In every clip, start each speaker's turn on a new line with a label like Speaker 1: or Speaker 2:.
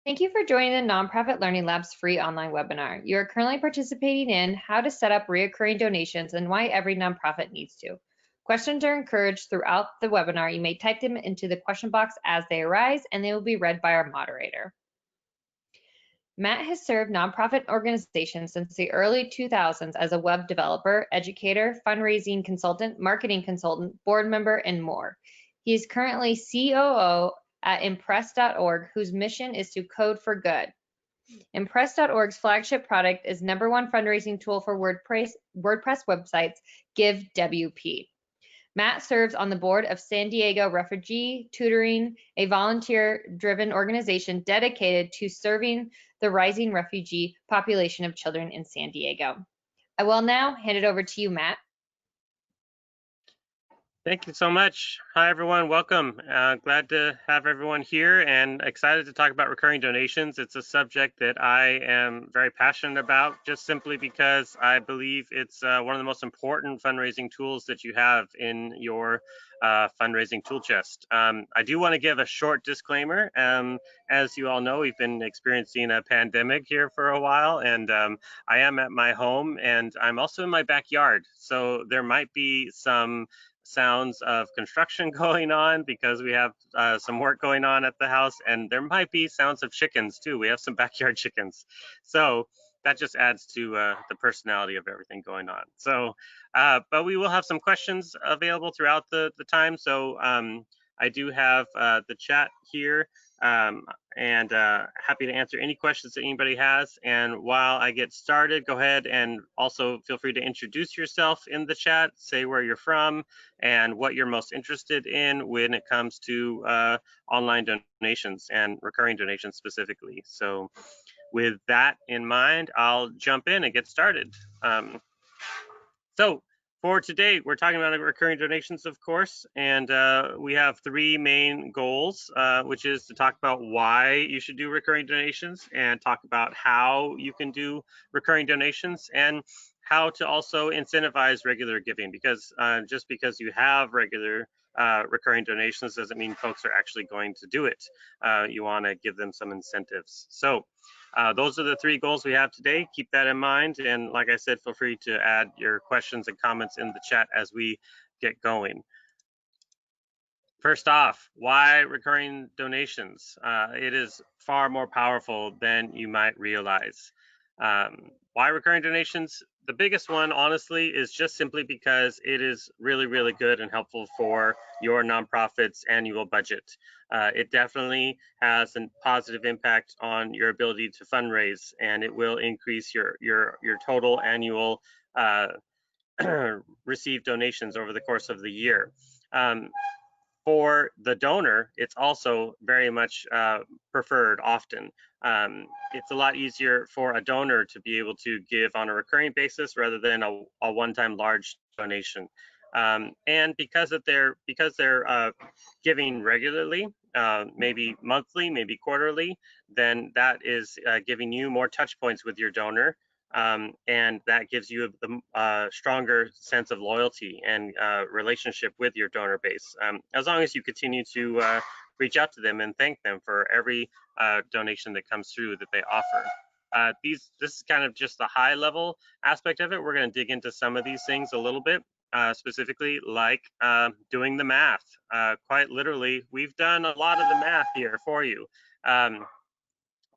Speaker 1: Thank you for joining the Nonprofit Learning Lab's free online webinar. You are currently participating in how to set up recurring donations and why every nonprofit needs to. Questions are encouraged throughout the webinar. You may type them into the question box as they arise, and they will be read by our moderator. Matt has served nonprofit organizations since the early 2000s as a web developer, educator, fundraising consultant, marketing consultant, board member, and more. He is currently COO at Impress.org, whose mission is to code for good. Impress.org's flagship product is #1 fundraising tool for WordPress websites, GiveWP. Matt serves on the board of San Diego Refugee Tutoring, a volunteer-driven organization dedicated to serving the rising refugee population of children in San Diego. I will now hand it over to you, Matt.
Speaker 2: Thank you so much. Hi, everyone. Welcome. Glad to have everyone here and excited to talk about recurring donations. It's a subject that I am very passionate about, just simply because I believe it's one of the most important fundraising tools that you have in your fundraising tool chest. I do want to give a short disclaimer. As you all know, we've been experiencing a pandemic here for a while, and I am at my home, and I'm also in my backyard. So there might be some sounds of construction going on because we have some work going on at the house, and there might be sounds of chickens too. We have some backyard chickens, so that just adds to the personality of everything going on. So but we will have some questions available throughout the time. So I do have the chat here, and happy to answer any questions that anybody has. And while I get started, go ahead and also feel free to introduce yourself in the chat, say where you're from and what you're most interested in when it comes to online donations and recurring donations specifically. So with that in mind, I'll jump in and get started. So for today, we're talking about recurring donations, of course, and we have three main goals, which is to talk about why you should do recurring donations and talk about how you can do recurring donations and how to also incentivize regular giving, because just because you have regular recurring donations doesn't mean folks are actually going to do it. You want to give them some incentives. So those are the three goals we have today. Keep that in mind. And like I said, feel free to add your questions and comments in the chat as we get going. First off, why recurring donations? It is far more powerful than you might realize. Why recurring donations? The biggest one, honestly, is just simply because it is really, really good and helpful for your nonprofit's annual budget. It definitely has a positive impact on your ability to fundraise, and it will increase your total annual received donations over the course of the year. For the donor, it's also very much preferred often. It's a lot easier for a donor to be able to give on a recurring basis rather than a one-time large donation. And because they're giving regularly, maybe monthly, maybe quarterly, then that is giving you more touch points with your donor. And that gives you a stronger sense of loyalty and relationship with your donor base, as long as you continue to reach out to them and thank them for every donation that comes through that they offer. This is kind of just the high level aspect of it. We're going to dig into some of these things a little bit, specifically like doing the math. Quite literally, we've done a lot of the math here for you.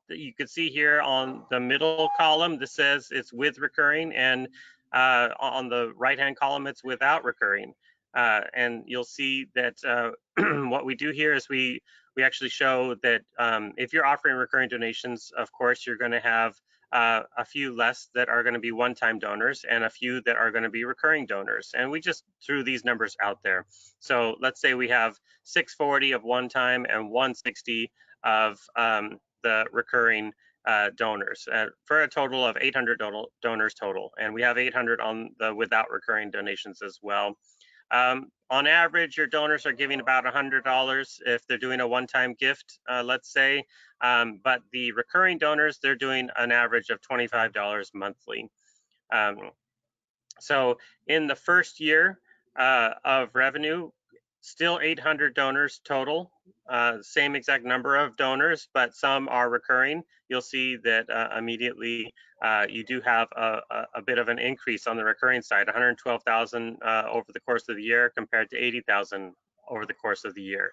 Speaker 2: You can see here on the middle column, this says it's with recurring, and on the right-hand column, it's without recurring. And you'll see that what we do here is we actually show that if you're offering recurring donations, of course, you're going to have a few less that are going to be one-time donors and a few that are going to be recurring donors. And we just threw these numbers out there. So let's say we have 640 of one-time and 160 of the recurring donors for a total of 800 donors total. And we have 800 on the without recurring donations as well. On average, your donors are giving about $100 if they're doing a one-time gift, let's say. But the recurring donors, they're doing an average of $25 monthly. So in the first year of revenue, still 800 donors total, same exact number of donors, but some are recurring, you'll see that immediately you do have a bit of an increase on the recurring side, 112,000 over the course of the year compared to 80,000 over the course of the year.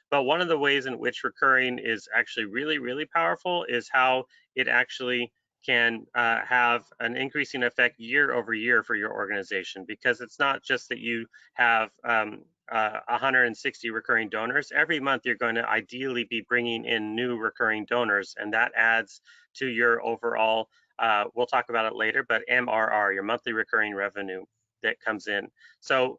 Speaker 2: But one of the ways in which recurring is actually really, really powerful is how it actually can have an increasing effect year over year for your organization, because it's not just that you have 160 recurring donors. Every month you're going to ideally be bringing in new recurring donors, and that adds to your overall, we'll talk about it later, but MRR, your monthly recurring revenue that comes in. So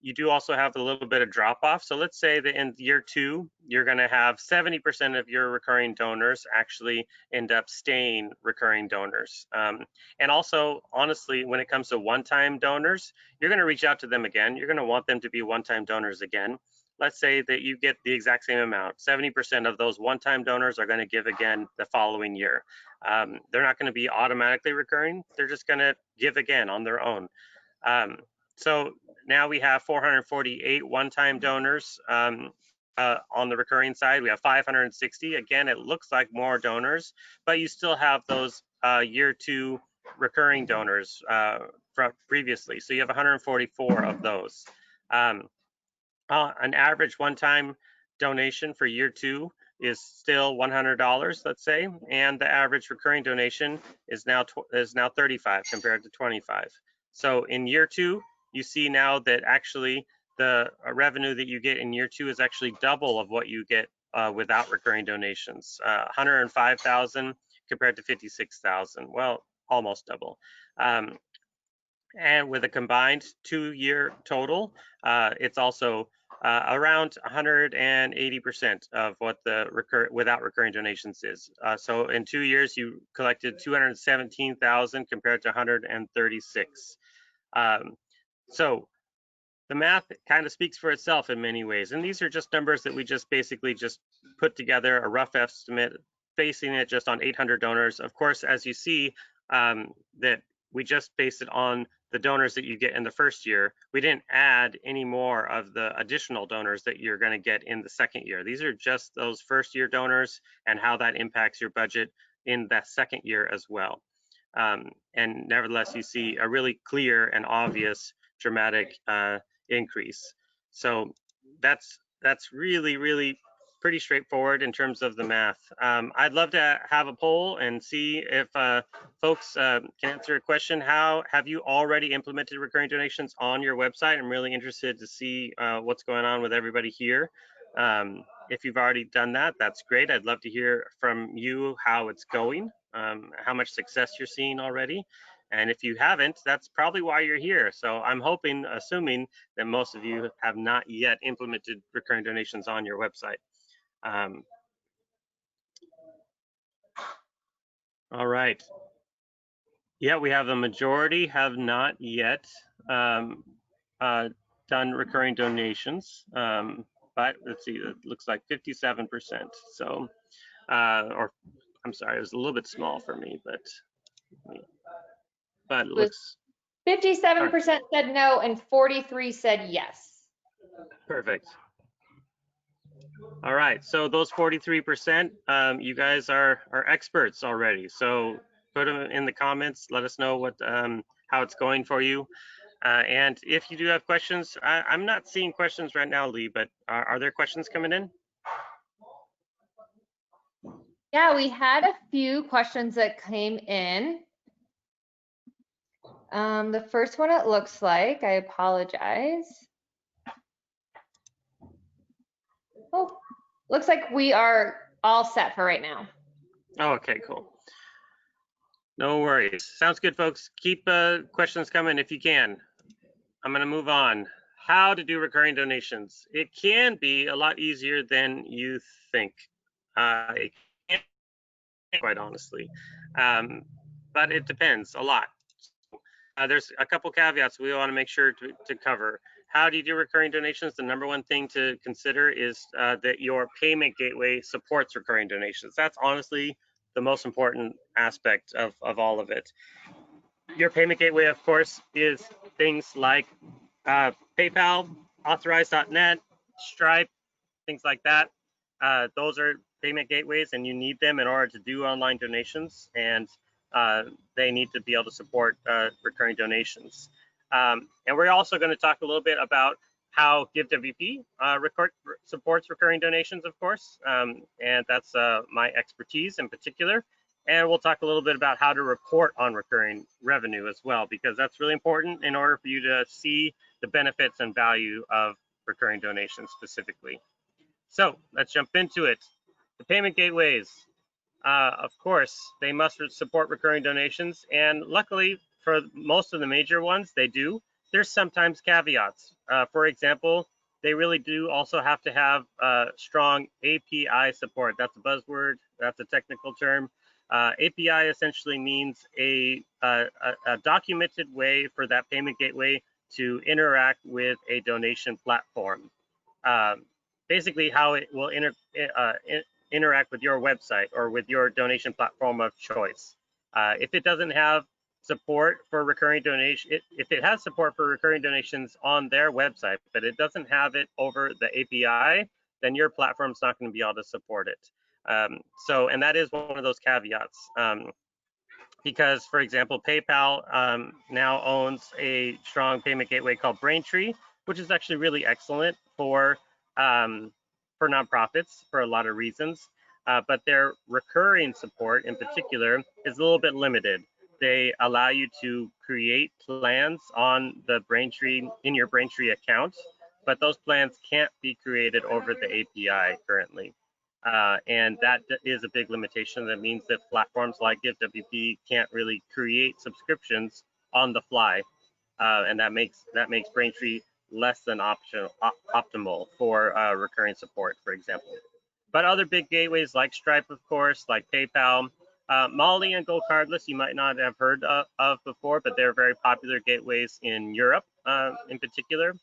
Speaker 2: you do also have a little bit of drop off. So let's say that in year 2, you're going to have 70% of your recurring donors actually end up staying recurring donors. And also, honestly, when it comes to one-time donors, you're going to reach out to them again. You're going to want them to be one-time donors again. Let's say that you get the exact same amount. 70% of those one-time donors are going to give again the following year. They're not going to be automatically recurring. They're just going to give again on their own. So now we have 448 one-time donors on the recurring side. We have 560. Again, it looks like more donors, but you still have those year 2 recurring donors from previously. So you have 144 of those. An average one-time donation for year 2 is still $100, let's say, and the average recurring donation is now 35 compared to 25. So in year 2, you see now that actually the revenue that you get in year 2 is actually double of what you get without recurring donations. 105,000 compared to 56,000. Well, almost double. And with a combined 2-year total, it's also around 180% of what the without recurring donations is. So in 2 years, you collected 217,000 compared to 136. So the math kind of speaks for itself in many ways. And these are just numbers that we just basically just put together, a rough estimate, basing it just on 800 donors. Of course, as you see, that we just based it on the donors that you get in the first year. We didn't add any more of the additional donors that you're going to get in the second year. These are just those first year donors and how that impacts your budget in that second year as well. And nevertheless, you see a really clear and obvious dramatic increase. So that's really, really pretty straightforward in terms of the math. I'd love to have a poll and see if folks can answer a question. How have you already implemented recurring donations on your website? I'm really interested to see what's going on with everybody here. If you've already done that, that's great. I'd love to hear from you how it's going, how much success you're seeing already. And if you haven't, that's probably why you're here. So I'm assuming that most of you have not yet implemented recurring donations on your website. All right. Yeah, we have the majority have not yet done recurring donations. But let's see, it looks like 57%. So, or I'm sorry, it was a little bit small for me, but it looks
Speaker 1: 57% said no and 43 said yes.
Speaker 2: perfect. All right, so those 43%, you guys are experts already. So put them in the comments. Let us know what how it's going for you. And if you do have questions, I'm not seeing questions right now, Lee, but are there questions coming in?
Speaker 1: Yeah, we had a few questions that came in. The first one, it looks like, I apologize. Oh, looks like we are all set for right now.
Speaker 2: Oh, okay, cool. No worries. Sounds good, folks. Keep questions coming if you can. I'm going to move on. How to do recurring donations. It can be a lot easier than you think. It can, quite honestly, but it depends a lot. There's a couple caveats we want to make sure to cover. How do you do recurring donations? The number one thing to consider is that your payment gateway supports recurring donations. That's honestly the most important aspect of all of it. Your payment gateway, of course, is things like PayPal, Authorize.net, Stripe, things like that. those are payment gateways, and you need them in order to do online donations, and they need to be able to support recurring donations. And we're also going to talk a little bit about how GiveWP supports recurring donations, of course, and that's my expertise in particular. And we'll talk a little bit about how to report on recurring revenue as well, because that's really important in order for you to see the benefits and value of recurring donations specifically. So let's jump into it. The payment gateways, of course, they must support recurring donations, and luckily for most of the major ones, they do. There's sometimes caveats. For example, they really do also have to have strong API support. That's a buzzword. That's a technical term. API essentially means a documented way for that payment gateway to interact with a donation platform. Basically, how it will interact with your website or with your donation platform of choice. If it doesn't have support for recurring donation, if it has support for recurring donations on their website, but it doesn't have it over the API, then your platform's not going to be able to support it. And that is one of those caveats. Because, for example, PayPal now owns a strong payment gateway called Braintree, which is actually really excellent for nonprofits for a lot of reasons. But their recurring support in particular is a little bit limited. They allow you to create plans on the Braintree in your Braintree account, but those plans can't be created over the API currently. And that is a big limitation. That means that platforms like GiveWP can't really create subscriptions on the fly, and that makes Braintree less than optimal for recurring support, for example. But other big gateways like Stripe, of course, like PayPal, Molly and GoCardless, you might not have heard of before, but they're very popular gateways in Europe, in particular,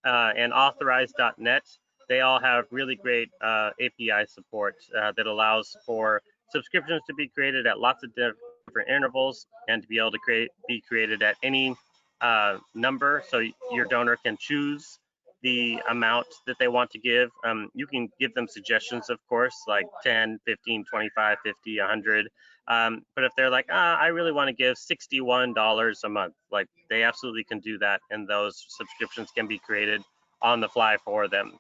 Speaker 2: and Authorize.net. They all have really great API support that allows for subscriptions to be created at lots of different intervals and to be able to be created at any number, so your donor can choose the amount that they want to give. You can give them suggestions, of course, like 10, 15, 25, 50, 100. But if they're like, I really want to give $61 a month, like they absolutely can do that, and those subscriptions can be created on the fly for them.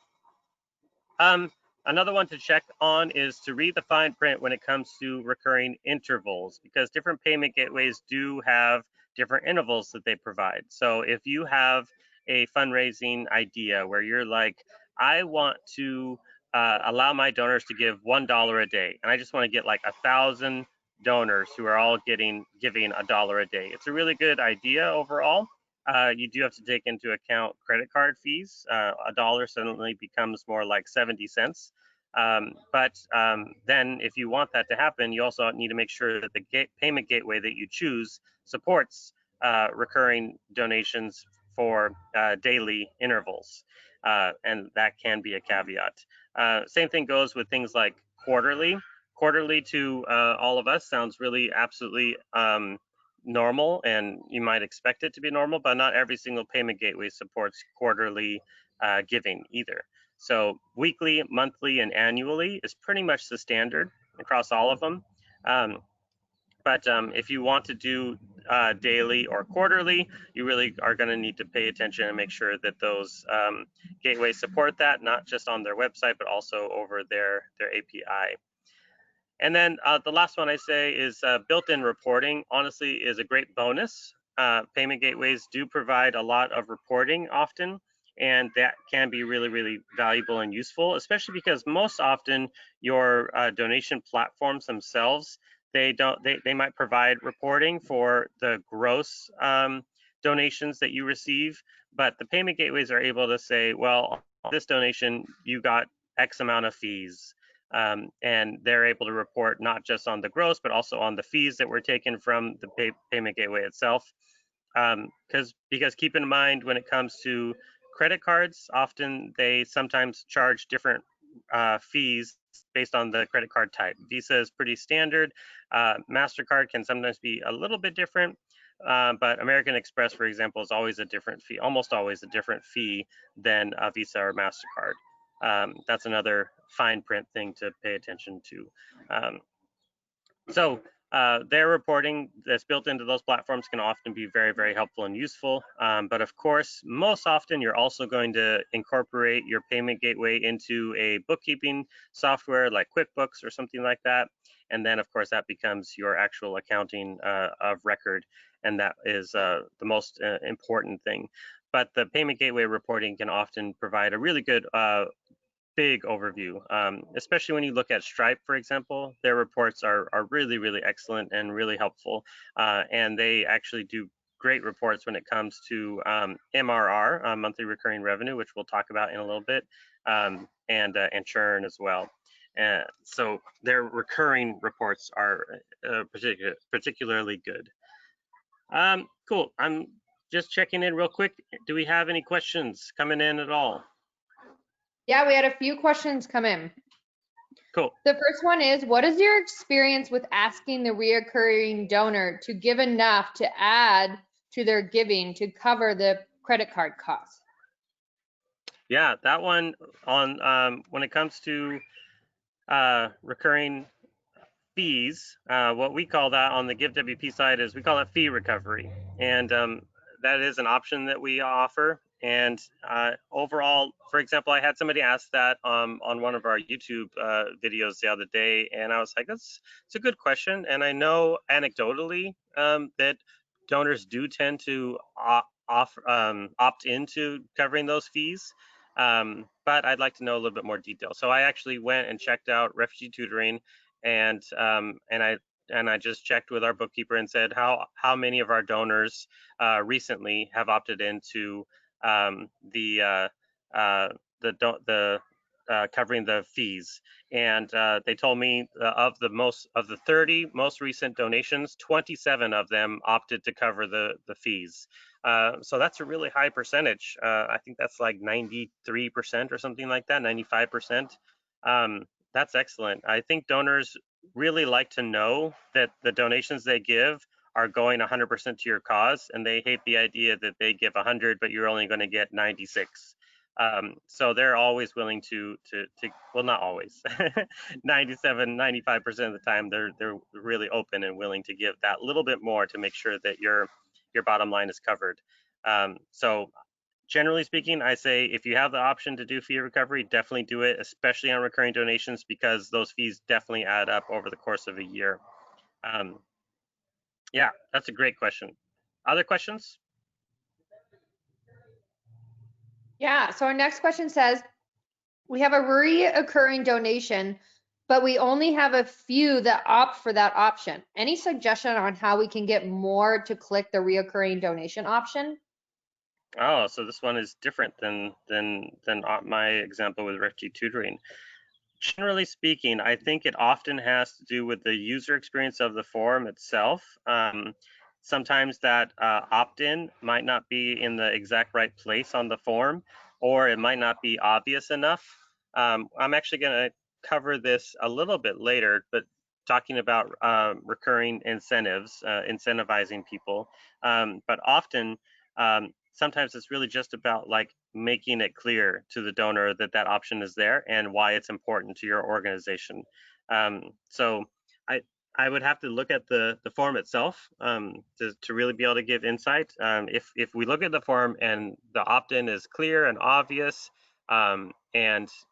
Speaker 2: Another one to check on is to read the fine print when it comes to recurring intervals, because different payment gateways do have different intervals that they provide. So if you have a fundraising idea where you're like, I want to allow my donors to give $1 a day, and I just want to get like 1,000 donors who are all giving $1 a day. It's a really good idea overall. You do have to take into account credit card fees. A dollar suddenly becomes more like 70 cents. But then if you want that to happen, you also need to make sure that the payment gateway that you choose supports recurring donations for daily intervals. And that can be a caveat. Same thing goes with things like quarterly. Quarterly to all of us sounds really absolutely normal, and you might expect it to be normal, but not every single payment gateway supports quarterly giving either. So weekly, monthly, and annually is pretty much the standard across all of them. But if you want to do daily or quarterly, you really are going to need to pay attention and make sure that those gateways support that, not just on their website, but also over their API. And then the last one I say is built-in reporting, honestly, is a great bonus. Payment gateways do provide a lot of reporting often, and that can be really, really valuable and useful, especially because most often your donation platforms themselves, they might provide reporting for the gross donations that you receive, but the payment gateways are able to say, well, this donation, you got X amount of fees. And they're able to report not just on the gross, but also on the fees that were taken from the payment gateway itself. Because keep in mind, when it comes to credit cards, often they sometimes charge different fees based on the credit card type. Visa is pretty standard. MasterCard can sometimes be a little bit different. But American Express, for example, is always a different fee, almost always a different fee than a Visa or MasterCard. that's another fine print thing to pay attention to. So their reporting that's built into those platforms can often be very, very helpful and useful. But of course, most often you're also going to incorporate your payment gateway into a bookkeeping software like QuickBooks or something like that. And then of course that becomes your actual accounting of record. And that is the most important thing. But the payment gateway reporting can often provide a really good big overview, especially when you look at Stripe, for example. Their reports are really, really excellent and really helpful. And they actually do great reports when it comes to MRR, monthly recurring revenue, which we'll talk about in a little bit, and churn as well. So their recurring reports are particularly good. Cool. I'm just checking in real quick. Do we have any questions coming in at all?
Speaker 1: Yeah, we had a few questions come in.
Speaker 2: Cool.
Speaker 1: The first one is, what is your experience with asking the reoccurring donor to give enough to add to their giving to cover the credit card costs?
Speaker 2: Yeah, that one on when it comes to recurring fees, what we call that on the GiveWP side is we call it fee recovery, and that is an option that we offer. And overall, for example, I had somebody ask that on one of our YouTube videos the other day, and I was like, it's a good question. And I know anecdotally that donors do tend to opt into covering those fees. But I'd like to know a little bit more detail. So I actually went and checked out Refugee Tutoring, and I just checked with our bookkeeper and said how many of our donors recently have opted into the covering the fees, and they told me of the 30 most recent donations, 27 of them opted to cover the fees. So that's a really high percentage. I think that's like 93% or something like that, 95%. That's excellent. I think donors really like to know that the donations they give are going 100% to your cause, and they hate the idea that they give 100, but you're only going to get 96. So they're always willing to well, not always, 97, 95% of the time, they're really open and willing to give that little bit more to make sure that your bottom line is covered. So generally speaking, I say if you have the option to do fee recovery, definitely do it, especially on recurring donations, because those fees definitely add up over the course of a year. Yeah, that's a great question. Other questions?
Speaker 1: Yeah, so our next question says, we have a reoccurring donation, but we only have a few that opt for that option. Any suggestion on how we can get more to click the reoccurring donation option?
Speaker 2: Oh, so this one is different than my example with Refugee Tutoring. Generally speaking, I think it often has to do with the user experience of the form itself. Sometimes that opt-in might not be in the exact right place on the form, or it might not be obvious enough. I'm actually going to cover this a little bit later, but talking about recurring incentives, incentivizing people. But often, sometimes it's really just about like making it clear to the donor that that option is there and why it's important to your organization. So I would have to look at the form itself to really be able to give insight. If we look at the form and the opt-in is clear and obvious, and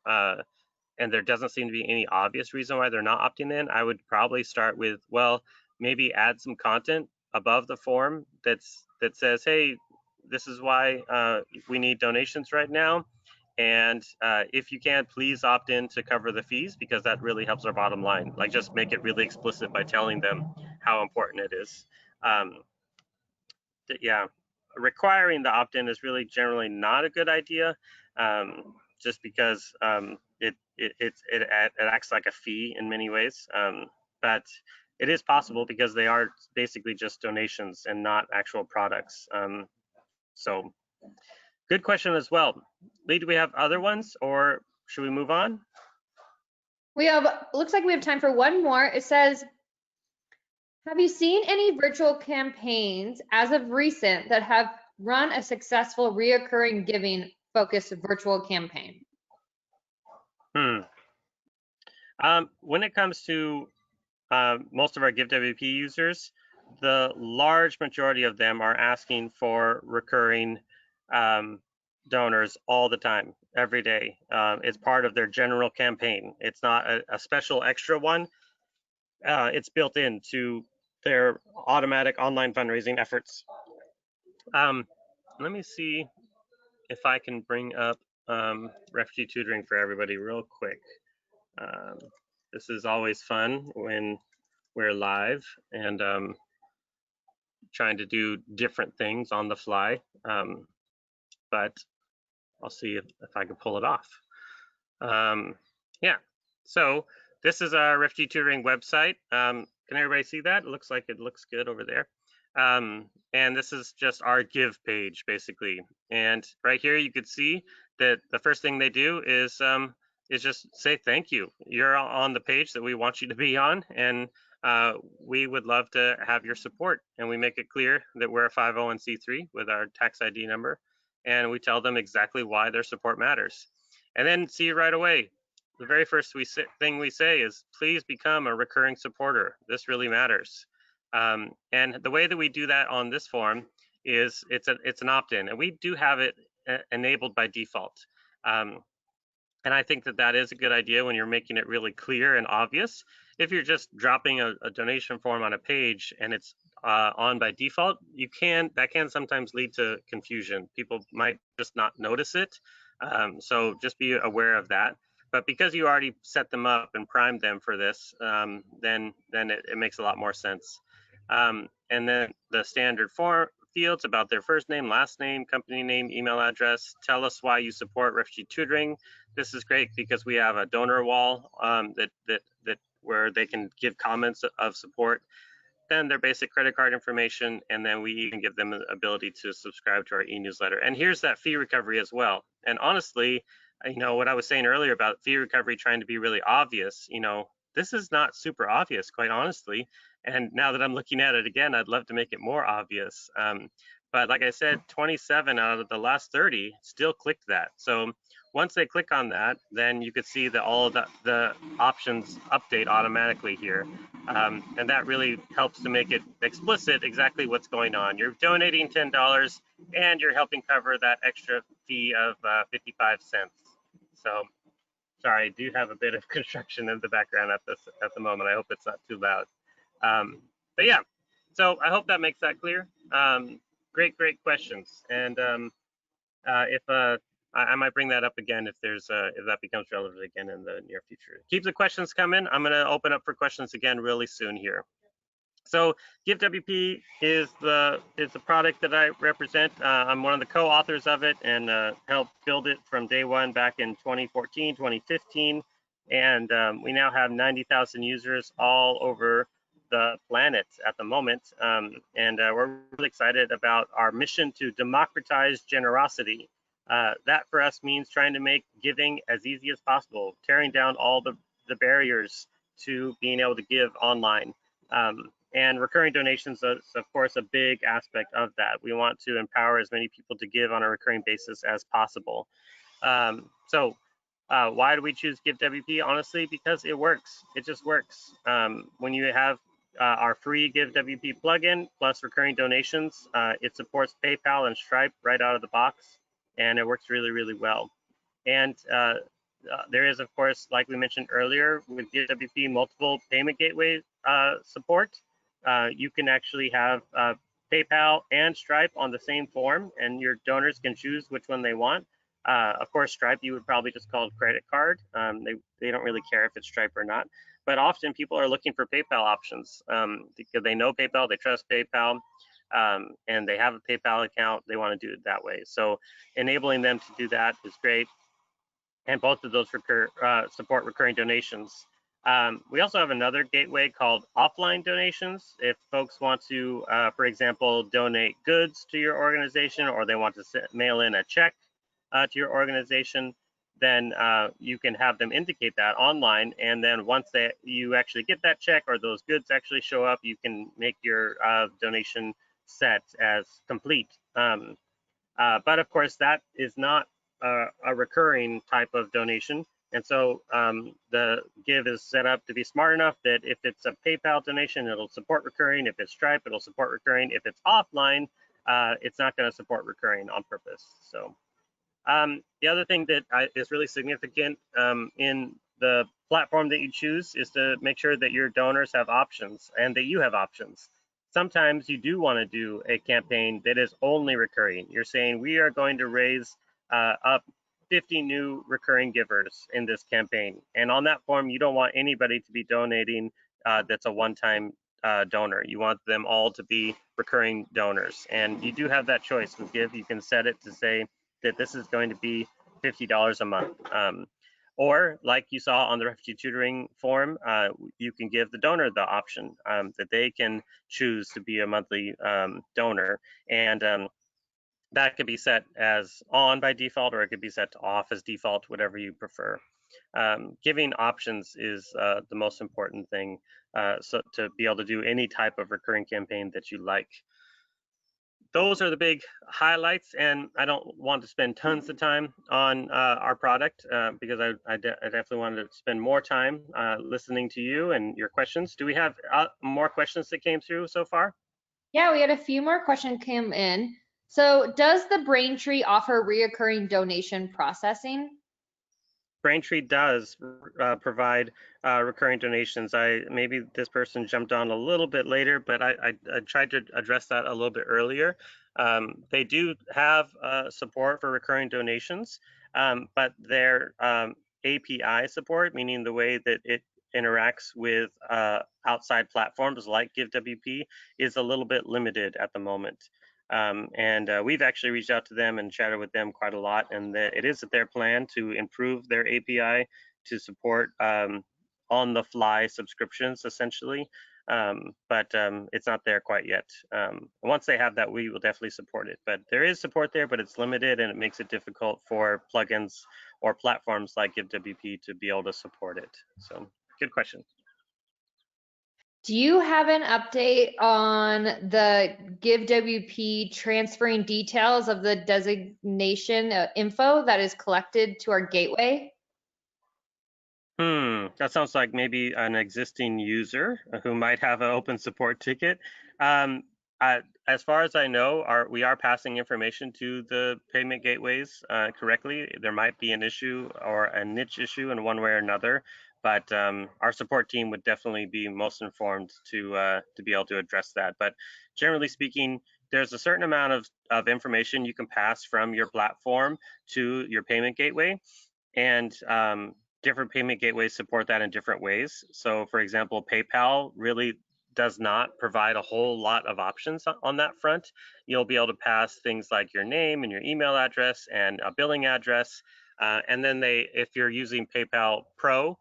Speaker 2: there doesn't seem to be any obvious reason why they're not opting in, I would probably start with, well, maybe add some content above the form that says, hey, this is why we need donations right now. And if you can, please opt in to cover the fees, because that really helps our bottom line. Like, just make it really explicit by telling them how important it is. Yeah, requiring the opt-in is really generally not a good idea, just because it acts like a fee in many ways. But it is possible because they are basically just donations and not actual products. So good question as well. Lee, do we have other ones, or should we move on?
Speaker 1: We have, looks like we have time for one more. It says, have you seen any virtual campaigns as of recent that have run a successful reoccurring giving focused virtual campaign?
Speaker 2: When it comes to most of our GiveWP users, the large majority of them are asking for recurring donors all the time, every day. It's part of their general campaign. It's not a special extra one. It's built into their automatic online fundraising efforts. Let me see if I can bring up refugee tutoring for everybody real quick. This is always fun when we're live and trying to do different things on the fly, but I'll see if I can pull it off. Yeah, so this is our refugee tutoring website. Can everybody see that? It looks like it looks good over there. And this is just our give page, basically. And right here, you could see that the first thing they do is just say thank you. You're on the page that we want you to be on, and we would love to have your support. And we make it clear that we're a 501c3 with our tax ID number, and we tell them exactly why their support matters. And then see right away, the very first thing we say is, please become a recurring supporter. This really matters. And the way that we do that on this form is it's an opt-in, and we do have it enabled by default. And I think that that is a good idea when you're making it really clear and obvious. If you're just dropping a donation form on a page and it's on by default, that can sometimes lead to confusion. People might just not notice it. So just be aware of that. But because you already set them up and primed them for this, then it makes a lot more sense. And then the standard fields about their first name, last name, company name, email address. Tell us why you support refugee tutoring. This is great because we have a donor wall that where they can give comments of support, then their basic credit card information, and then we even give them the ability to subscribe to our e-newsletter. And here's that fee recovery as well. And honestly, what I was saying earlier about fee recovery trying to be really obvious, this is not super obvious, quite honestly. And now that I'm looking at it again, I'd love to make it more obvious. But like I said, 27 out of the last 30 still clicked that. So once they click on that, then you could see that all of the options update automatically here. And that really helps to make it explicit exactly what's going on. You're donating $10 and you're helping cover that extra fee of 55 cents. So sorry, I do have a bit of construction in the background at the moment. I hope it's not too loud. But yeah, so I hope that makes that clear. Great questions. And if I might bring that up again if that becomes relevant again in the near future. Keep the questions coming. I'm going to open up for questions again really soon here. So GiveWP is the product that I represent. I'm one of the co-authors of it and helped build it from day one back in 2014, 2015. And we now have 90,000 users all over the planet at the moment. And we're really excited about our mission to democratize generosity. That for us means trying to make giving as easy as possible, tearing down all the barriers to being able to give online. And recurring donations is, of course, a big aspect of that. We want to empower as many people to give on a recurring basis as possible. So why do we choose GiveWP? Honestly, because it works. It just works. When you have our free GiveWP plugin plus recurring donations, it supports PayPal and Stripe right out of the box, and it works really well. And there is, of course, like we mentioned earlier, with GiveWP multiple payment gateway support. You can actually have PayPal and Stripe on the same form, and your donors can choose which one they want. Of course, Stripe you would probably just call it credit card. They don't really care if it's Stripe or not. But often people are looking for PayPal options because they know PayPal, they trust PayPal, and they have a PayPal account. They want to do it that way. So enabling them to do that is great. And both of those support recurring donations. We also have another gateway called offline donations. If folks want to, for example, donate goods to your organization, or they want to mail in a check to your organization, then you can have them indicate that online. And then once you actually get that check or those goods actually show up, you can make your donation set as complete. But of course, that is not a recurring type of donation. And so the Give is set up to be smart enough that if it's a PayPal donation, it'll support recurring. If it's Stripe, it'll support recurring. If it's offline, it's not going to support recurring on purpose. So the other thing that is really significant in the platform that you choose is to make sure that your donors have options and that you have options. Sometimes you do want to do a campaign that is only recurring. You're saying we are going to raise up 50 new recurring givers in this campaign. And on that form, you don't want anybody to be donating that's a one-time donor. You want them all to be recurring donors. And you do have that choice with Give. You can set it to say that this is going to be $50 a month. Or like you saw on the refugee tutoring form, you can give the donor the option that they can choose to be a monthly donor. And that could be set as on by default, or it could be set to off as default, whatever you prefer. Giving options is the most important thing so to be able to do any type of recurring campaign that you like. Those are the big highlights, and I don't want to spend tons of time on our product because I definitely wanted to spend more time listening to you and your questions. Do we have more questions that came through so far?
Speaker 1: Yeah, we had a few more questions come in. So does the Braintree offer reoccurring donation processing?
Speaker 2: Braintree does provide recurring donations. Maybe this person jumped on a little bit later, but I tried to address that a little bit earlier. They do have support for recurring donations, but their API support, meaning the way that it interacts with outside platforms like GiveWP, is a little bit limited at the moment. And we've actually reached out to them and chatted with them quite a lot, and it is their plan to improve their API to support on-the-fly subscriptions, essentially. But it's not there quite yet. Once they have that, we will definitely support it. But there is support there, but it's limited, and it makes it difficult for plugins or platforms like GiveWP to be able to support it. So, good question.
Speaker 1: Do you have an update on the GiveWP transferring details of the designation info that is collected to our gateway?
Speaker 2: That sounds like maybe an existing user who might have an open support ticket. As far as I know, we are passing information to the payment gateways correctly. There might be an issue or a niche issue in one way or another, but our support team would definitely be most informed to be able to address that. But generally speaking, there's a certain amount of information you can pass from your platform to your payment gateway, and different payment gateways support that in different ways. So for example, PayPal really does not provide a whole lot of options on that front. You'll be able to pass things like your name and your email address and a billing address. And then if you're using PayPal Pro,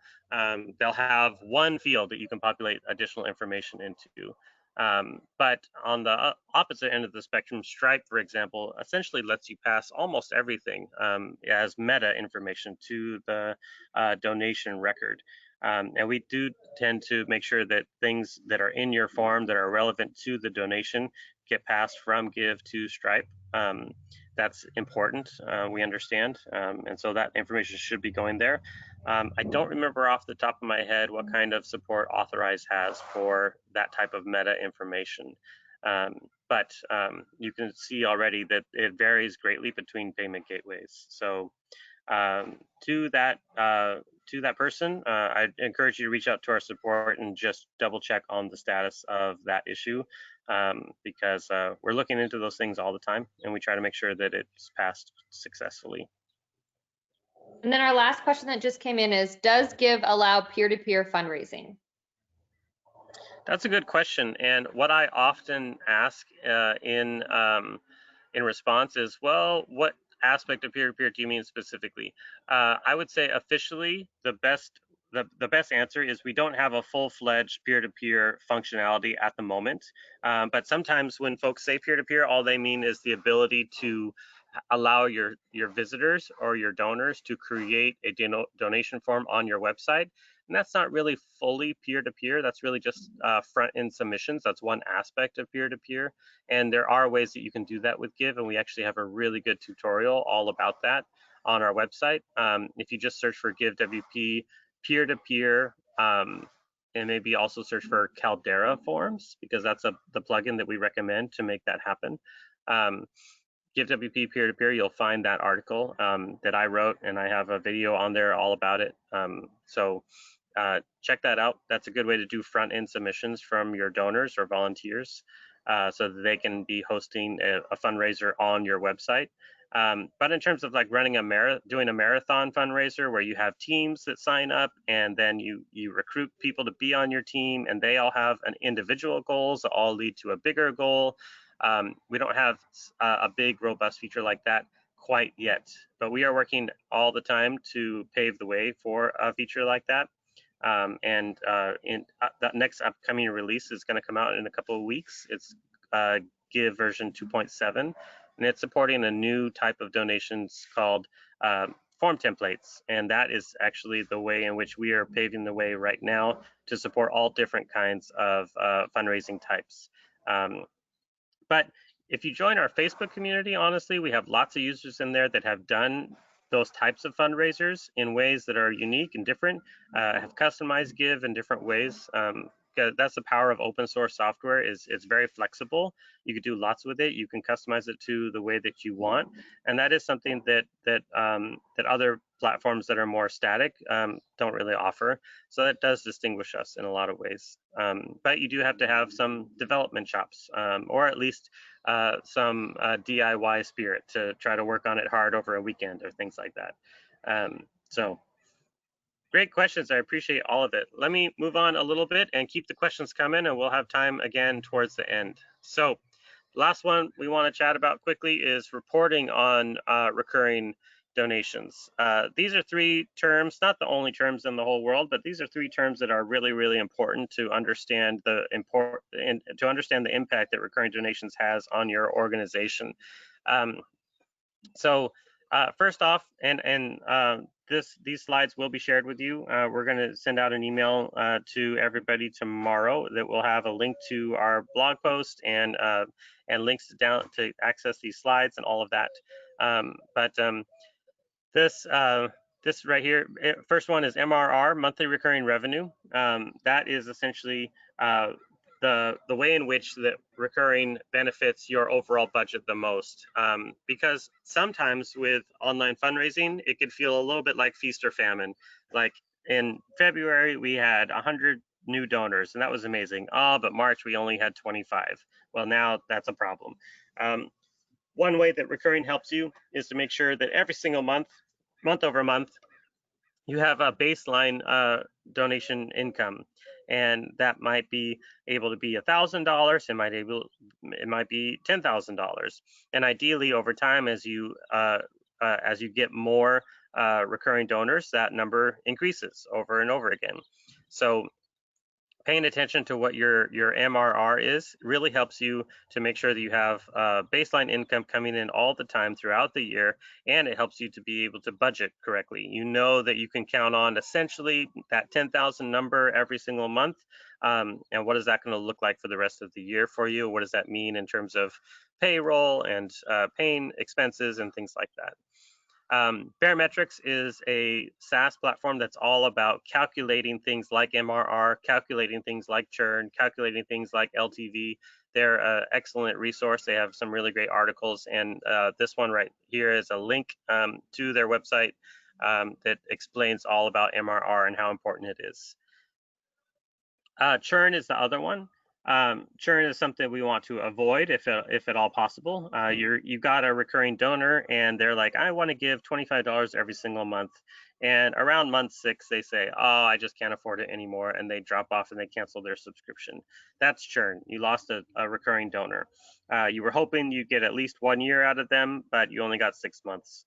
Speaker 2: they'll have one field that you can populate additional information into. But on the opposite end of the spectrum, Stripe, for example, essentially lets you pass almost everything as meta information to the donation record. And we do tend to make sure that things that are in your form that are relevant to the donation get passed from Give to Stripe. That's important, we understand. And so that information should be going there. I don't remember off the top of my head what kind of support Authorize has for that type of meta information. But you can see already that it varies greatly between payment gateways. So to that person, I'd encourage you to reach out to our support and just double check on the status of that issue, because we're looking into those things all the time, and we try to make sure that it's passed successfully.
Speaker 1: And then our last question that just came in is, does Give allow peer-to-peer fundraising?
Speaker 2: That's a good question, and what I often ask in response is, well, what aspect of peer-to-peer do you mean specifically? I would say officially the best answer is we don't have a full-fledged peer-to-peer functionality at the moment. But sometimes when folks say peer-to-peer, all they mean is the ability to allow your visitors or your donors to create a donation form on your website. And that's not really fully peer-to-peer. That's really just front-end submissions. That's one aspect of peer-to-peer. And there are ways that you can do that with Give, and we actually have a really good tutorial all about that. on our website. If you just search for Give WP peer-to-peer, and maybe also search for Caldera forms, because that's the plugin that we recommend to make that happen. Give WP peer-to-peer, you'll find that article that I wrote, and I have a video on there all about it. So check that out. That's a good way to do front-end submissions from your donors or volunteers, so that they can be hosting a fundraiser on your website. But in terms of like running doing a marathon fundraiser where you have teams that sign up, and then you recruit people to be on your team, and they all have an individual goals that all lead to a bigger goal. We don't have a big, robust feature like that quite yet, but we are working all the time to pave the way for a feature like that. The next upcoming release is going to come out in a couple of weeks. It's Give version 2.7, and it's supporting a new type of donations called form templates, and that is actually the way in which we are paving the way right now to support all different kinds of fundraising types. But if you join our Facebook community, honestly, we have lots of users in there that have done those types of fundraisers in ways that are unique and different, have customized Give in different ways. That's the power of open source software, is it's very flexible. You can do lots with it. You can customize it to the way that you want, and that is something that other platforms that are more static don't really offer. So that does distinguish us in a lot of ways. But you do have to have some development chops, or at least some DIY spirit to try to work on it hard over a weekend or things like that. So great questions. I appreciate all of it. Let me move on a little bit and keep the questions coming, and we'll have time again towards the end. So last one we want to chat about quickly is reporting on recurring donations. These are three terms, not the only terms in the whole world, but these are three terms that are really, really important to understand the impact that recurring donations has on your organization. First off, these slides will be shared with you. We're going to send out an email to everybody tomorrow that will have a link to our blog post and links down to access these slides and all of that. This right here, first one is MRR, monthly recurring revenue. That is essentially the way in which the recurring benefits your overall budget the most. Because sometimes with online fundraising, it could feel a little bit like feast or famine. Like in February, we had 100 new donors, and that was amazing. Oh, but March, we only had 25. Well, now that's a problem. One way that recurring helps you is to make sure that every single month over month, you have a baseline donation income, and that might be able to be $1,000. It might be $10,000, and ideally over time, as you get more recurring donors, that number increases over and over again. So paying attention to what your MRR is really helps you to make sure that you have baseline income coming in all the time throughout the year, and it helps you to be able to budget correctly. You know that you can count on essentially that 10,000 number every single month, and what is that going to look like for the rest of the year for you? What does that mean in terms of payroll and paying expenses and things like that? Barometrics is a SaaS platform that's all about calculating things like MRR, calculating things like churn, calculating things like LTV. They're an excellent resource. They have some really great articles, and this one right here is a link to their website that explains all about MRR and how important it is. Churn is the other one. Churn is something we want to avoid if at all possible. You got a recurring donor and they're like, I want to give $25 every single month. And around month 6, they say, oh, I just can't afford it anymore. And they drop off and they cancel their subscription. That's churn. You lost a recurring donor. You were hoping you'd get at least 1 year out of them, but you only got 6 months.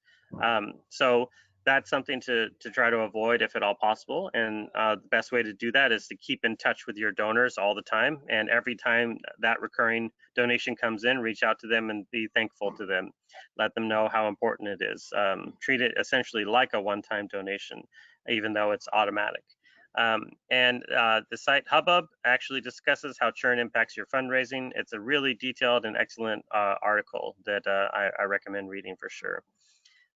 Speaker 2: So that's something to try to avoid if at all possible. And the best way to do that is to keep in touch with your donors all the time. And every time that recurring donation comes in, reach out to them and be thankful to them. Let them know how important it is. Treat it essentially like a one-time donation, even though it's automatic. The site Hubbub actually discusses how churn impacts your fundraising. It's a really detailed and excellent article that I recommend reading for sure.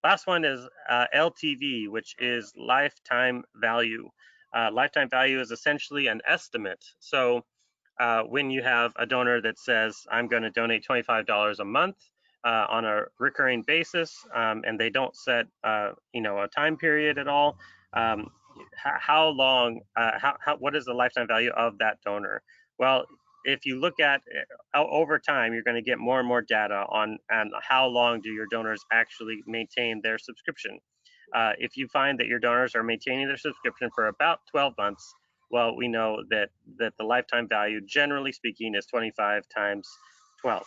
Speaker 2: Last one is LTV, which is lifetime value. Lifetime value is essentially an estimate. So when you have a donor that says, I'm going to donate $25 a month on a recurring basis, and they don't set, a time period at all, how long, what is the lifetime value of that donor? Well, if you look at over time, you're going to get more and more data on how long do your donors actually maintain their subscription. If you find that your donors are maintaining their subscription for about 12 months, well, we know that the lifetime value, generally speaking, is 25 times 12.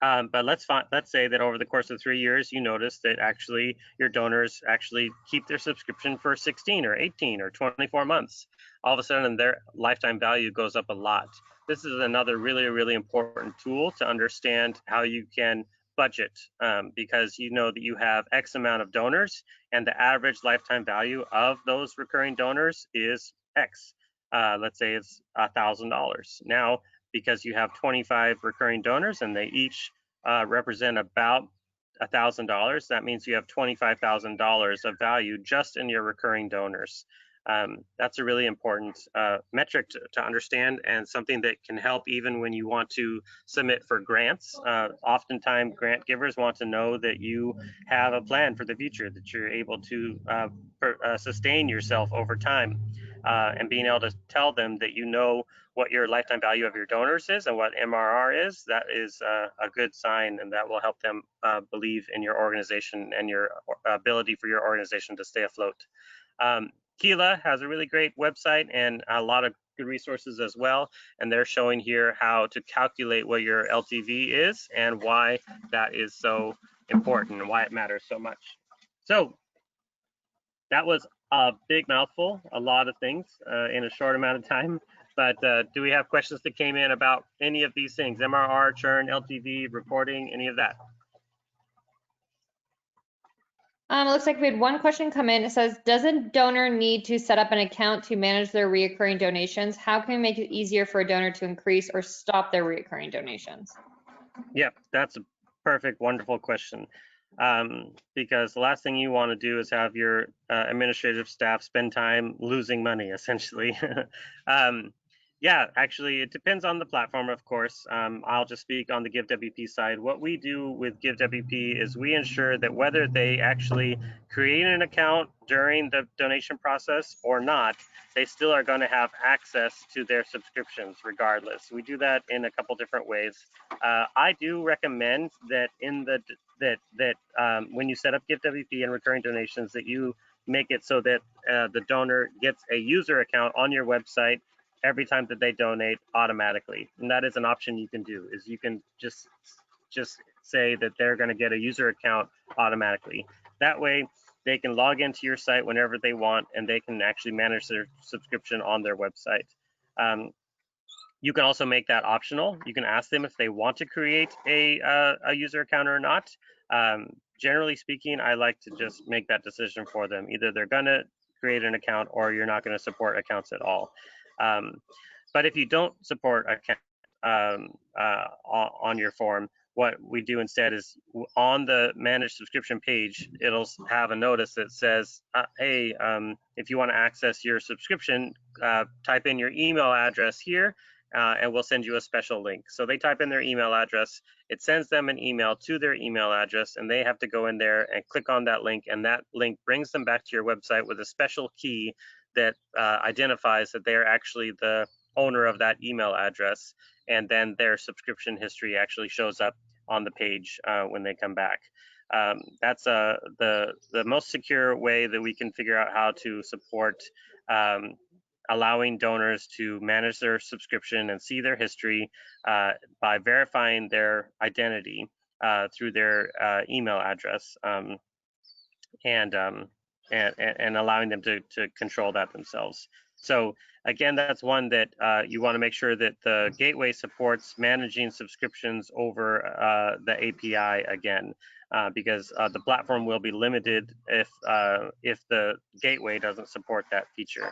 Speaker 2: But let's say that over the course of 3 years, you notice that actually your donors actually keep their subscription for 16 or 18 or 24 months. All of a sudden, their lifetime value goes up a lot. This is another really, really important tool to understand how you can budget, because you know that you have X amount of donors, and the average lifetime value of those recurring donors is X. Let's say it's $1,000. Now, because you have 25 recurring donors and they each represent about $1,000, that means you have $25,000 of value just in your recurring donors. That's a really important metric to understand, and something that can help even when you want to submit for grants. Oftentimes, grant givers want to know that you have a plan for the future, that you're able to sustain yourself over time, and being able to tell them that you know what your lifetime value of your donors is and what MRR is, that is a good sign, and that will help them believe in your organization and your ability for your organization to stay afloat. Keela has a really great website and a lot of good resources as well, and they're showing here how to calculate what your LTV is and why that is so important and why it matters so much. So that was a big mouthful, a lot of things in a short amount of time. But do we have questions that came in about any of these things? MRR, churn, LTV, reporting, any of that?
Speaker 1: It looks like we had one question come in. It says, does a donor need to set up an account to manage their reoccurring donations? How can we make it easier for a donor to increase or stop their reoccurring donations?
Speaker 2: Yep, that's a perfect, wonderful question. Because the last thing you want to do is have your administrative staff spend time losing money, essentially. Yeah, actually, it depends on the platform, of course. I'll just speak on the GiveWP side. What we do with GiveWP is we ensure that whether they actually create an account during the donation process or not, they still are going to have access to their subscriptions regardless. We do that in a couple different ways. I do recommend that when you set up GiveWP and recurring donations, that you make it so that the donor gets a user account on your website every time that they donate automatically. And that is an option you can do, is you can just say that they're going to get a user account automatically. That way they can log into your site whenever they want, and they can actually manage their subscription on their website. You can also make that optional. You can ask them if they want to create a user account or not. Generally speaking, I like to just make that decision for them. Either they're going to create an account or you're not going to support accounts at all. But if you don't support account on your form, what we do instead is on the managed subscription page, it'll have a notice that says, hey, if you want to access your subscription, type in your email address here, and we'll send you a special link. So they type in their email address, it sends them an email to their email address, and they have to go in there and click on that link, and that link brings them back to your website with a special key that identifies that they're actually the owner of that email address, and then their subscription history actually shows up on the page when they come back. That's the most secure way that we can figure out how to support allowing donors to manage their subscription and see their history by verifying their identity through their email address, and allowing them to control that themselves. So again, that's one that you want to make sure that the gateway supports managing subscriptions over the API again, because the platform will be limited if the gateway doesn't support that feature.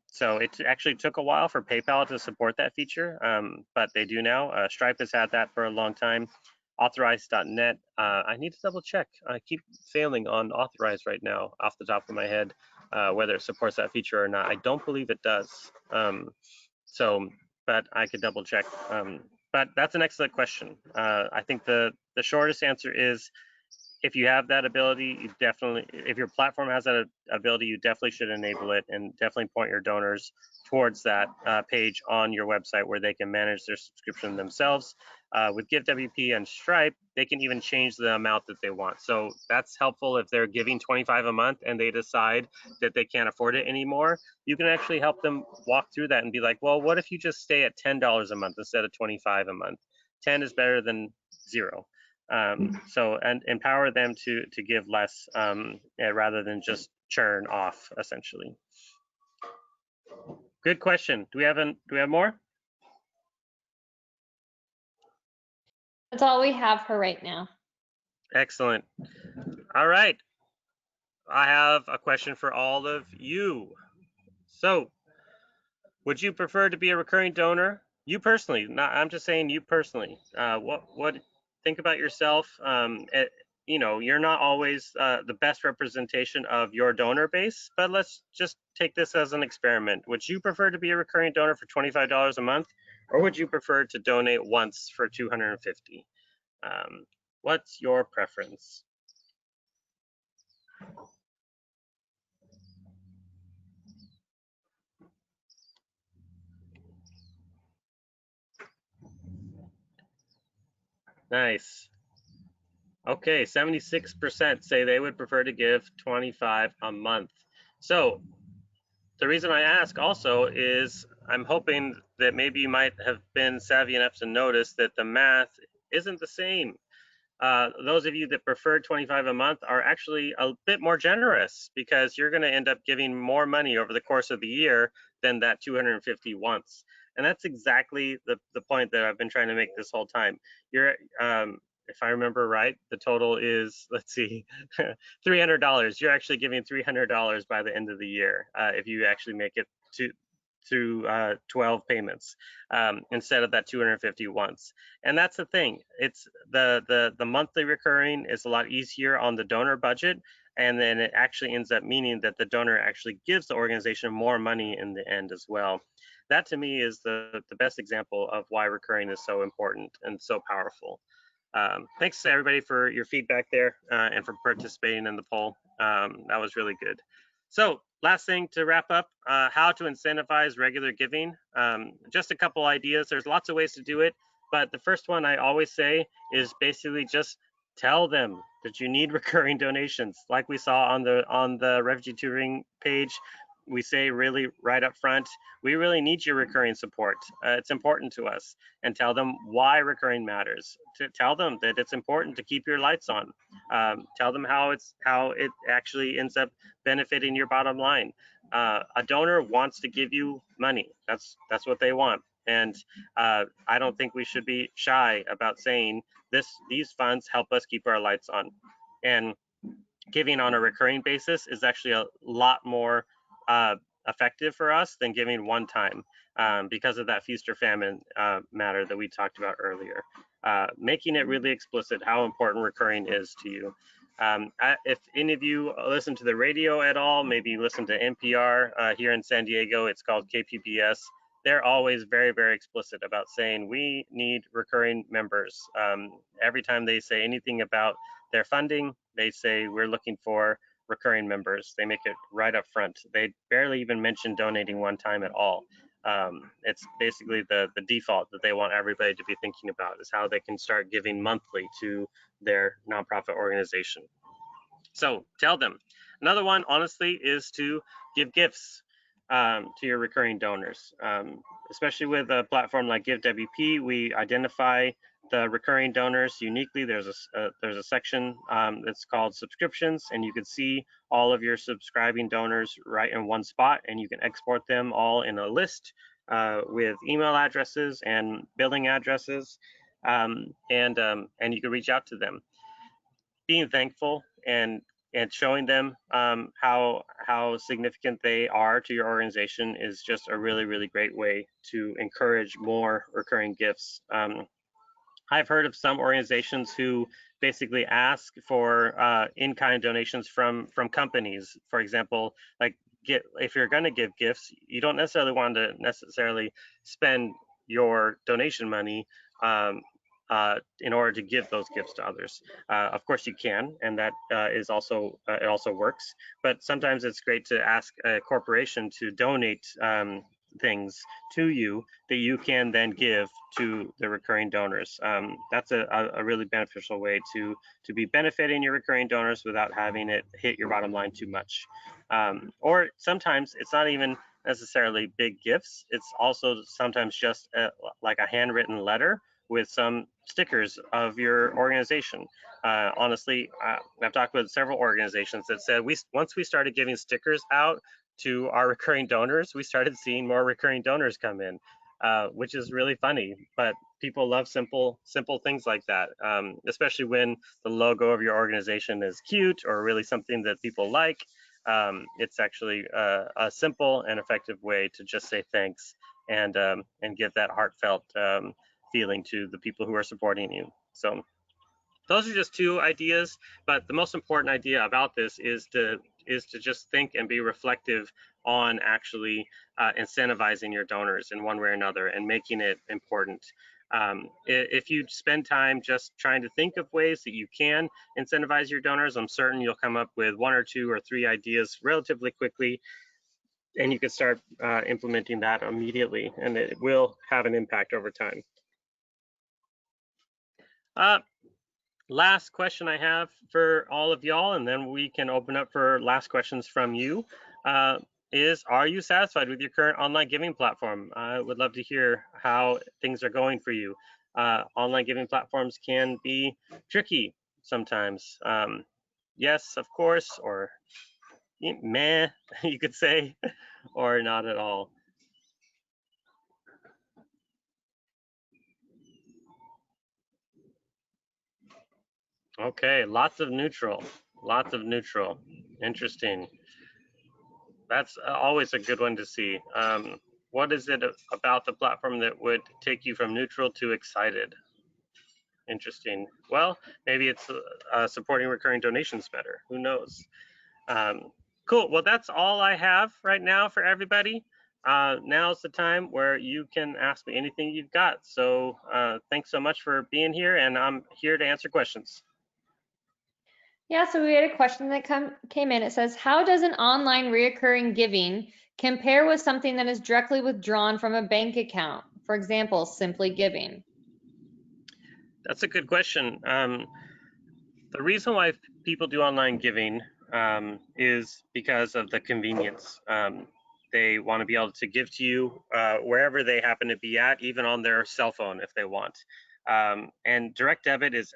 Speaker 2: So it actually took a while for PayPal to support that feature, but they do now. Stripe has had that for a long time. authorize.net. I need to double check. I keep failing on authorize right now off the top of my head, whether it supports that feature or not. I don't believe it does. But I could double check. But that's an excellent question. I think the shortest answer is, if you have that ability, you definitely, if your platform has that ability, you definitely should enable it, and definitely point your donors towards that page on your website where they can manage their subscription themselves. With GiveWP and Stripe, they can even change the amount that they want. So that's helpful if they're giving $25 a month and they decide that they can't afford it anymore. You can actually help them walk through that and be like, well, what if you just stay at $10 a month instead of $25 a month? 10 is better than 0. And empower them to give less rather than just churn off, essentially. Good question. Do we have more?
Speaker 1: That's all we have for right now.
Speaker 2: Excellent. All right. I have a question for all of you. So, would you prefer to be a recurring donor? You personally, I'm just saying you personally. What think about yourself. You're not always the best representation of your donor base, but let's just take this as an experiment. Would you prefer to be a recurring donor for $25 a month, or would you prefer to donate once for $250? What's your preference? Nice. Okay, 76% say they would prefer to give 25 a month. So the reason I ask also is I'm hoping that maybe you might have been savvy enough to notice that the math isn't the same. Those of you that prefer 25 a month are actually a bit more generous, because you're going to end up giving more money over the course of the year than that 250 once. And that's exactly the point that I've been trying to make this whole time. If I remember right, the total is, let's see, $300. You're actually giving $300 by the end of the year if you actually make it through 12 payments instead of that 250 once. And that's the thing. It's the monthly recurring is a lot easier on the donor budget, and then it actually ends up meaning that the donor actually gives the organization more money in the end as well. That to me is the best example of why recurring is so important and so powerful. Thanks to everybody for your feedback there and for participating in the poll. That was really good. So last thing to wrap up, how to incentivize regular giving. Just a couple ideas. There's lots of ways to do it, but the first one I always say is basically just tell them that you need recurring donations. Like we saw on the Refugee Tutoring page, we say really right up front, we really need your recurring support. It's important to us. And tell them why recurring matters. Tell them that it's important to keep your lights on. Tell them how it actually ends up benefiting your bottom line. A donor wants to give you money. That's what they want. And I don't think we should be shy about saying these funds help us keep our lights on. And giving on a recurring basis is actually a lot more effective for us than giving one time because of that feast or famine matter that we talked about earlier. Making it really explicit how important recurring is to you. If any of you listen to the radio at all, maybe listen to NPR here in San Diego, it's called KPBS. They're always very, very explicit about saying we need recurring members. Every time they say anything about their funding, they say we're looking for recurring members. They make it right up front. They barely even mention donating one time at all. It's basically the default that they want everybody to be thinking about, is how they can start giving monthly to their nonprofit organization. So tell them. Another one, honestly, is to give gifts to your recurring donors. Especially with a platform like GiveWP, we identify the recurring donors uniquely. There's a section that's called subscriptions, and you can see all of your subscribing donors right in one spot, and you can export them all in a list with email addresses and billing addresses, and you can reach out to them. Being thankful and showing them how significant they are to your organization is just a really, really great way to encourage more recurring gifts. I've heard of some organizations who basically ask for in-kind donations from companies. For example, like if you're going to give gifts, you don't necessarily want to spend your donation money in order to give those gifts to others. Of course you can, and that is also it also works. But sometimes it's great to ask a corporation to donate things to you that you can then give to the recurring donors. That's a really beneficial way to be benefiting your recurring donors without having it hit your bottom line too much. Or sometimes it's not even necessarily big gifts. It's also sometimes just like a handwritten letter with some stickers of your organization. Honestly, I've talked with several organizations that said once we started giving stickers out to our recurring donors, we started seeing more recurring donors come in, which is really funny. But people love simple things like that, especially when the logo of your organization is cute or really something that people like. It's actually a simple and effective way to just say thanks and give that heartfelt feeling to the people who are supporting you. So those are just two ideas, but the most important idea about this is to just think and be reflective on actually incentivizing your donors in one way or another and making it important. If you spend time just trying to think of ways that you can incentivize your donors, I'm certain you'll come up with 1 or 2 or 3 ideas relatively quickly, and you can start implementing that immediately, and it will have an impact over time. Last question I have for all of y'all, and then we can open up for last questions from you, is are you satisfied with your current online giving platform? I would love to hear how things are going for you. Online giving platforms can be tricky sometimes. Yes, of course, or meh, you could say, or not at all. Okay, lots of neutral. Interesting. That's always a good one to see. What is it about the platform that would take you from neutral to excited? Interesting. Well, maybe it's supporting recurring donations better. Who knows? Cool. Well, that's all I have right now for everybody. Now's the time where you can ask me anything you've got. So thanks so much for being here, and I'm here to answer questions.
Speaker 1: Yeah, so we had a question that came in. It says, how does an online reoccurring giving compare with something that is directly withdrawn from a bank account? For example, simply giving.
Speaker 2: That's a good question. The reason why people do online giving is because of the convenience. They want to be able to give to you wherever they happen to be at, even on their cell phone if they want. And direct debit is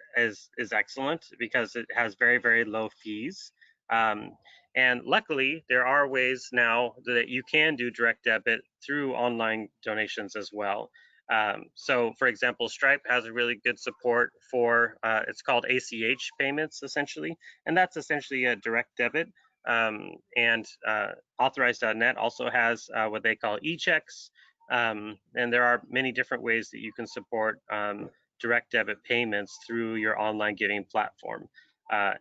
Speaker 2: excellent because it has very, very low fees. And luckily, there are ways now that you can do direct debit through online donations as well. So for example, Stripe has a really good support for, it's called ACH payments essentially, and that's essentially a direct debit. And Authorize.net also has what they call e-checks. And there are many different ways that you can support direct debit payments through your online giving platform.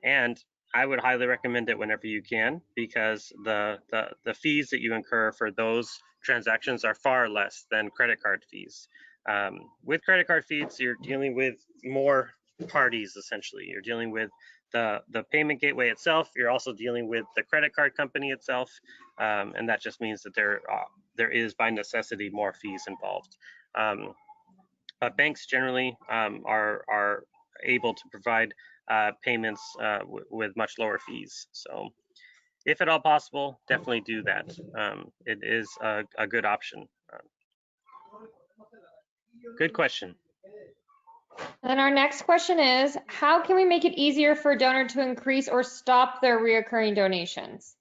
Speaker 2: And I would highly recommend it whenever you can, because the fees that you incur for those transactions are far less than credit card fees. With credit card fees, you're dealing with more parties essentially. You're dealing with the payment gateway itself. You're also dealing with the credit card company itself, and that just means that there is by necessity more fees involved. But banks generally are able to provide payments with much lower fees. So if at all possible, definitely do that. It is a good option. Good question.
Speaker 1: And then our next question is, how can we make it easier for a donor to increase or stop their reoccurring donations?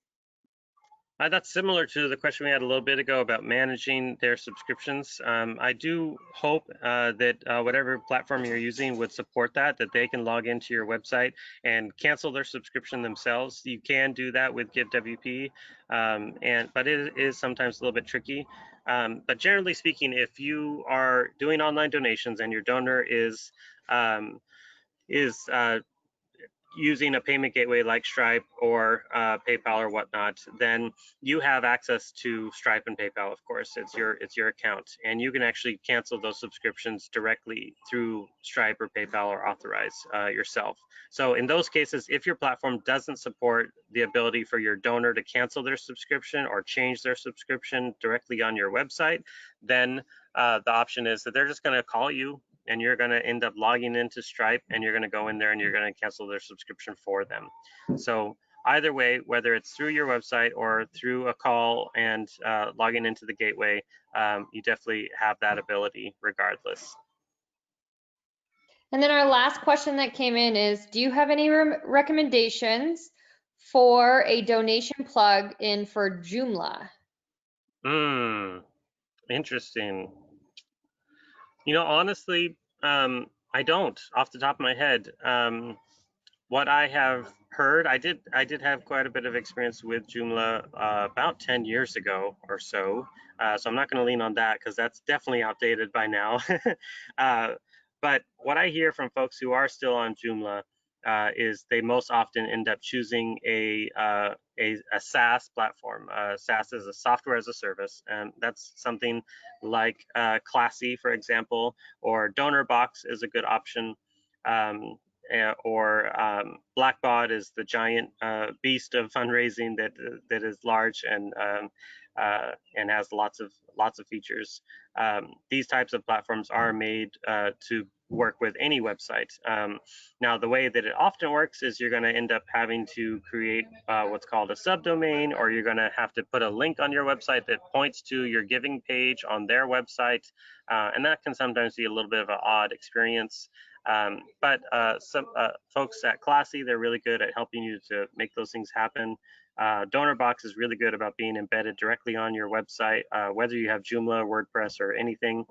Speaker 2: That's similar to the question we had a little bit ago about managing their subscriptions. I do hope that whatever platform you're using would support that they can log into your website and cancel their subscription themselves. You can do that with GiveWP, but it is sometimes a little bit tricky. But generally speaking, if you are doing online donations and your donor is is using a payment gateway like Stripe or PayPal or whatnot, then you have access to Stripe and PayPal. Of course, it's your account, and you can actually cancel those subscriptions directly through Stripe or PayPal or authorize yourself. So in those cases, if your platform doesn't support the ability for your donor to cancel their subscription or change their subscription directly on your website, then the option is that they're just going to call you, and you're going to end up logging into Stripe, and you're going to go in there and you're going to cancel their subscription for them. So either way, whether it's through your website or through a call and logging into the gateway, you definitely have that ability regardless.
Speaker 1: And then our last question that came in is, do you have any recommendations for a donation plug in for Joomla?
Speaker 2: Interesting. Honestly, I don't off the top of my head. What I have heard, I did have quite a bit of experience with Joomla about 10 years ago or so. So I'm not going to lean on that because that's definitely outdated by now. But what I hear from folks who are still on Joomla is they most often end up choosing a SaaS platform. SaaS is a software as a service, and that's something like Classy, for example, or DonorBox is a good option. Or Blackbaud is the giant beast of fundraising that is large and has lots of features. These types of platforms are made to work with any website. Now, the way that it often works is you're going to end up having to create what's called a subdomain, or you're going to have to put a link on your website that points to your giving page on their website, and that can sometimes be a little bit of an odd experience. But some folks at Classy, they're really good at helping you to make those things happen. DonorBox is really good about being embedded directly on your website, whether you have Joomla, WordPress, or anything.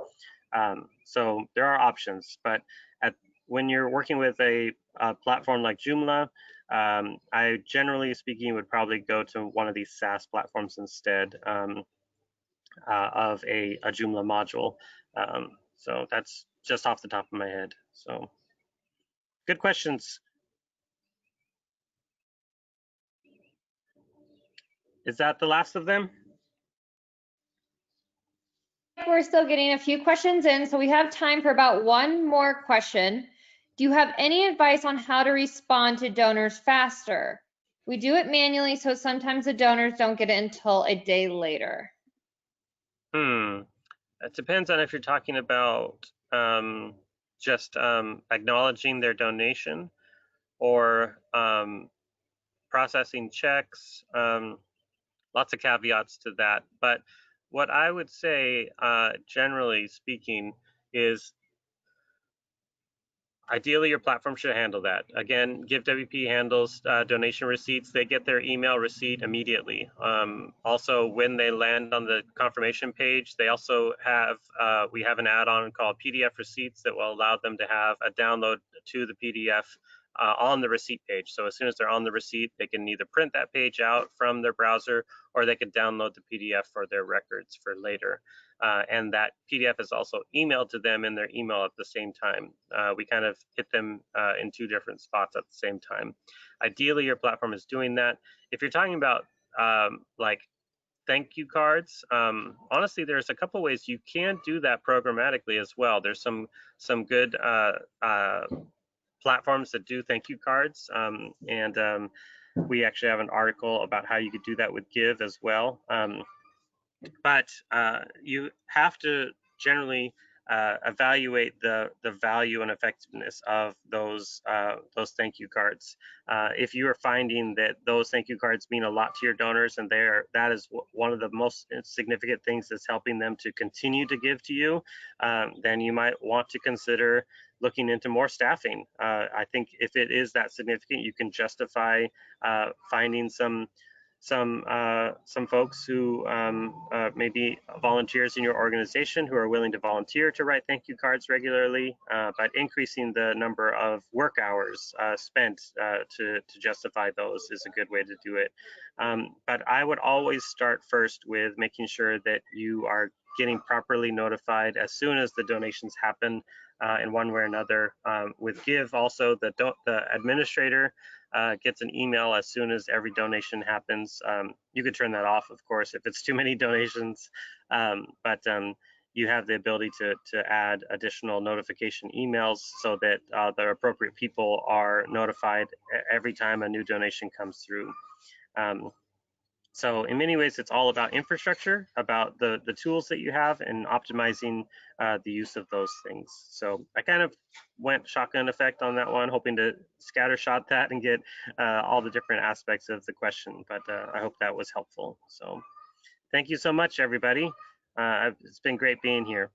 Speaker 2: So there are options, but when you're working with a platform like Joomla, I generally speaking would probably go to one of these SaaS platforms instead of a Joomla module. So that's just off the top of my head. So good questions. Is that the last of them?
Speaker 1: We're still getting a few questions in, so we have time for about one more question. Do you have any advice on how to respond to donors faster? We do it manually, so sometimes the donors don't get it until a day later.
Speaker 2: It depends on if you're talking about just acknowledging their donation or processing checks. Lots of caveats to that. But what I would say, generally speaking, is ideally your platform should handle that. Again, GiveWP handles donation receipts. They get their email receipt immediately. Also, when they land on the confirmation page, they also have, we have an add-on called PDF receipts that will allow them to have a download to the PDF on the receipt page. So as soon as they're on the receipt, they can either print that page out from their browser, or they can download the PDF for their records for later. And that PDF is also emailed to them in their email at the same time. We kind of hit them in two different spots at the same time. Ideally, your platform is doing that. If you're talking about like thank you cards, honestly, there's a couple ways you can do that programmatically as well. There's some good platforms that do thank you cards, and we actually have an article about how you could do that with Give as well. But you have to generally evaluate the value and effectiveness of those thank you cards. If you are finding that those thank you cards mean a lot to your donors, and that is one of the most significant things that's helping them to continue to give to you, then you might want to consider looking into more staffing. I think if it is that significant, you can justify finding some folks who may be volunteers in your organization who are willing to volunteer to write thank you cards regularly, but increasing the number of work hours spent to justify those is a good way to do it. But I would always start first with making sure that you are getting properly notified as soon as the donations happen in one way or another. With Give, also the administrator gets an email as soon as every donation happens. You could turn that off, of course, if it's too many donations, but you have the ability to add additional notification emails so that the appropriate people are notified every time a new donation comes through. So in many ways, it's all about infrastructure, about the tools that you have, and optimizing the use of those things. So I kind of went shotgun effect on that one, hoping to scattershot that and get all the different aspects of the question, but I hope that was helpful. So thank you so much, everybody. It's been great being here.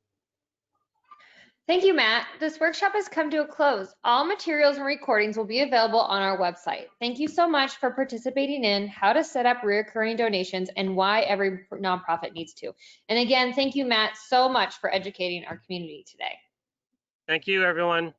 Speaker 1: Thank you, Matt. This workshop has come to a close. All materials and recordings will be available on our website. Thank you so much for participating in how to set up recurring donations and why every nonprofit needs to. And again, thank you, Matt, so much for educating our community today.
Speaker 2: Thank you, everyone.